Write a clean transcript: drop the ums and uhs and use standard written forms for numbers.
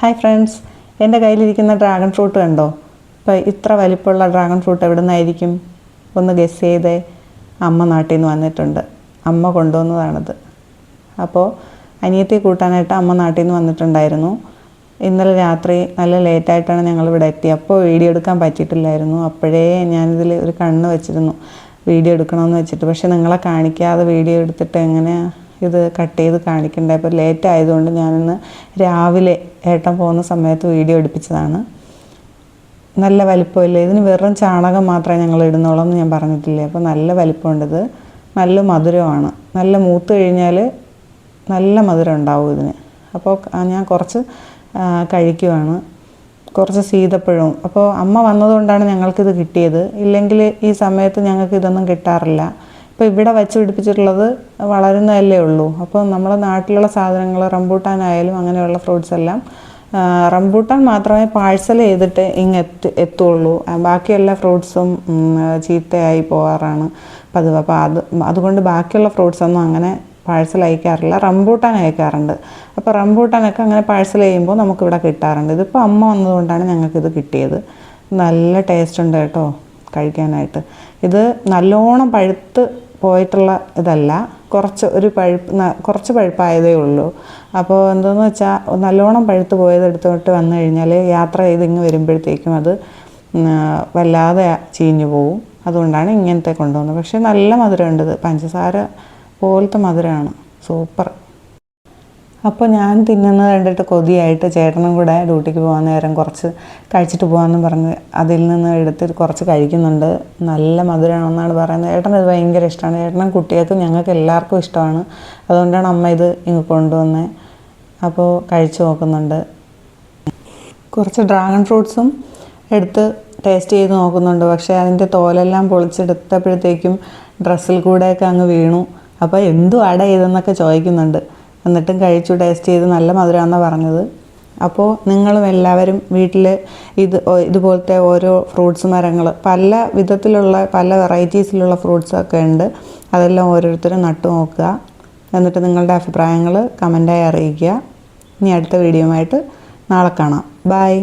Hi friends, എൻ്റെ കയ്യിലിരിക്കുന്ന dragon fruit കണ്ടോ? ഇപ്പോൾ ഇത്ര വലിപ്പമുള്ള ഡ്രാഗൺ ഫ്രൂട്ട് എവിടെ നിന്നായിരിക്കും? ഒന്ന് ഗസ് ചെയ്തേ. അമ്മ നാട്ടിൽ നിന്ന് വന്നിട്ടുണ്ട്. അമ്മ കൊണ്ടുവന്നതാണിത്. അപ്പോൾ അനിയത്തി കൂട്ടാനായിട്ട് അമ്മ നാട്ടിൽ നിന്ന് വന്നിട്ടുണ്ടായിരുന്നു. ഇന്നലെ രാത്രി നല്ല ലേറ്റായിട്ടാണ് ഞങ്ങളിവിടെ എത്തി. അപ്പോൾ വീഡിയോ എടുക്കാൻ പറ്റിയിട്ടില്ലായിരുന്നു. അപ്പോഴേ ഞാനിതിൽ ഒരു കണ്ണ് വെച്ചിരുന്നു വീഡിയോ എടുക്കണമെന്ന് വെച്ചിട്ട്. പക്ഷേ നിങ്ങളെ കാണിക്കാതെ വീഡിയോ എടുത്തിട്ട് എങ്ങനെ ഇത് കട്ട് ചെയ്ത് കാണിക്കണ്ടേ? അപ്പോൾ ലേറ്റ് ആയതുകൊണ്ട് ഞാനിന്ന് രാവിലെ ഏട്ടൻ പോകുന്ന സമയത്ത് വീഡിയോ എടുപ്പിച്ചതാണ്. നല്ല വലിപ്പമില്ല. ഇതിന് വെറും ചാണകം മാത്രമേ ഞങ്ങൾ ഇടുന്നുള്ളൂ എന്ന് ഞാൻ പറഞ്ഞിട്ടില്ലേ. അപ്പോൾ നല്ല വലിപ്പമുണ്ടത്. നല്ല മധുരമാണ്. നല്ല മൂത്ത് കഴിഞ്ഞാൽ നല്ല മധുരം ഉണ്ടാവും ഇതിന്. അപ്പോൾ ഞാൻ കുറച്ച് കഴിക്കുവാണ്. കുറച്ച് സീതപ്പഴവും. അപ്പോൾ അമ്മ വന്നതുകൊണ്ടാണ് ഞങ്ങൾക്കിത് കിട്ടിയത്. ഇല്ലെങ്കിൽ ഈ സമയത്ത് ഞങ്ങൾക്ക് ഇതൊന്നും കിട്ടാറില്ല. ഇപ്പോൾ ഇവിടെ വെച്ച് പിടിപ്പിച്ചിട്ടുള്ളത് വളരുന്നതല്ലേ ഉള്ളൂ. അപ്പോൾ നമ്മളെ നാട്ടിലുള്ള സാധനങ്ങൾ റംബൂട്ടാനായാലും അങ്ങനെയുള്ള ഫ്രൂട്ട്സ് എല്ലാം റംബൂട്ടാൻ മാത്രമേ പാഴ്സൽ ചെയ്തിട്ട് എത്തുള്ളൂ. ബാക്കിയെല്ലാ ഫ്രൂട്ട്സും ചീത്തയായി പോകാറാണ് പതിവ്. അപ്പോൾ അതുകൊണ്ട് ബാക്കിയുള്ള ഫ്രൂട്ട്സൊന്നും അങ്ങനെ പാഴ്സൽ അയക്കാറില്ല. റംബൂട്ടാൻ അയക്കാറുണ്ട്. അപ്പോൾ റംബൂട്ടാനൊക്കെ അങ്ങനെ പാഴ്സൽ ചെയ്യുമ്പോൾ നമുക്കിവിടെ കിട്ടാറുണ്ട്. ഇതിപ്പോൾ അമ്മ വന്നതുകൊണ്ടാണ് ഞങ്ങൾക്കിത് കിട്ടിയത്. നല്ല ടേസ്റ്റ് ഉണ്ട് കേട്ടോ കഴിക്കാനായിട്ട്. ഇത് നല്ലോണം പഴുത്ത് പോയിട്ടുള്ള ഇതല്ല, കുറച്ച് പഴുപ്പായതേ ഉള്ളൂ. അപ്പോൾ എന്താണെന്ന് വെച്ചാൽ നല്ലോണം പഴുത്ത് പോയതെടുത്തോട്ട് വന്നു കഴിഞ്ഞാൽ യാത്ര ചെയ്ത് ഇങ്ങ് വരുമ്പോഴത്തേക്കും അത് വല്ലാതെ ചീഞ്ഞു പോവും. അതുകൊണ്ടാണ് ഇങ്ങനത്തെ കൊണ്ടുവന്നത്. പക്ഷേ നല്ല മധുരമുണ്ട്. ഇത് പഞ്ചസാര പോലത്തെ മധുരമാണ്. സൂപ്പർ. അപ്പോൾ ഞാൻ തിന്നുന്നത് കണ്ടിട്ട് കൊതിയായിട്ട് ചേട്ടനും കൂടെ ഡ്യൂട്ടിക്ക് പോകാൻ നേരം കുറച്ച് കഴിച്ചിട്ട് പോകാമെന്ന് പറഞ്ഞ് അതിൽ നിന്ന് എടുത്ത് കുറച്ച് കഴിക്കുന്നുണ്ട്. നല്ല മധുരമാണെന്നാണ് പറയുന്നത്. ഏട്ടനത് ഭയങ്കര ഇഷ്ടമാണ്. ഏട്ടനും കുട്ടികൾക്കും ഞങ്ങൾക്ക് എല്ലാവർക്കും ഇഷ്ടമാണ്. അതുകൊണ്ടാണ് അമ്മ ഇത് ഇങ്ങ് കൊണ്ടുവന്നത്. അപ്പോൾ കഴിച്ചു നോക്കുന്നുണ്ട്. കുറച്ച് ഡ്രാഗൺ ഫ്രൂട്ട്സും എടുത്ത് ടേസ്റ്റ് ചെയ്ത് നോക്കുന്നുണ്ട്. പക്ഷേ അതിൻ്റെ തോലെല്ലാം പൊളിച്ചെടുത്തപ്പോഴത്തേക്കും ഡ്രസ്സിൽ കൂടെയൊക്കെ അങ്ങ് വീണു. അപ്പോൾ എന്തു അട ചെയ്തെന്നൊക്കെ ചോദിക്കുന്നുണ്ട്. എന്നിട്ടും കഴിച്ചു ടേസ്റ്റ് ചെയ്ത് നല്ല മധുരമാണെന്നാണ് പറഞ്ഞത്. അപ്പോൾ നിങ്ങളും എല്ലാവരും വീട്ടിൽ ഇതുപോലത്തെ ഓരോ ഫ്രൂട്ട്സ് മരങ്ങൾ പല വിധത്തിലുള്ള പല വെറൈറ്റീസിലുള്ള ഫ്രൂട്ട്സൊക്കെ ഉണ്ട്. അതെല്ലാം ഓരോരുത്തരും നട്ടു നോക്കുക. എന്നിട്ട് നിങ്ങളുടെ അഭിപ്രായങ്ങൾ കമൻറ്റായി അറിയിക്കുക. ഇനി അടുത്ത വീഡിയോയുമായിട്ട് നാളെ കാണാം. ബൈ.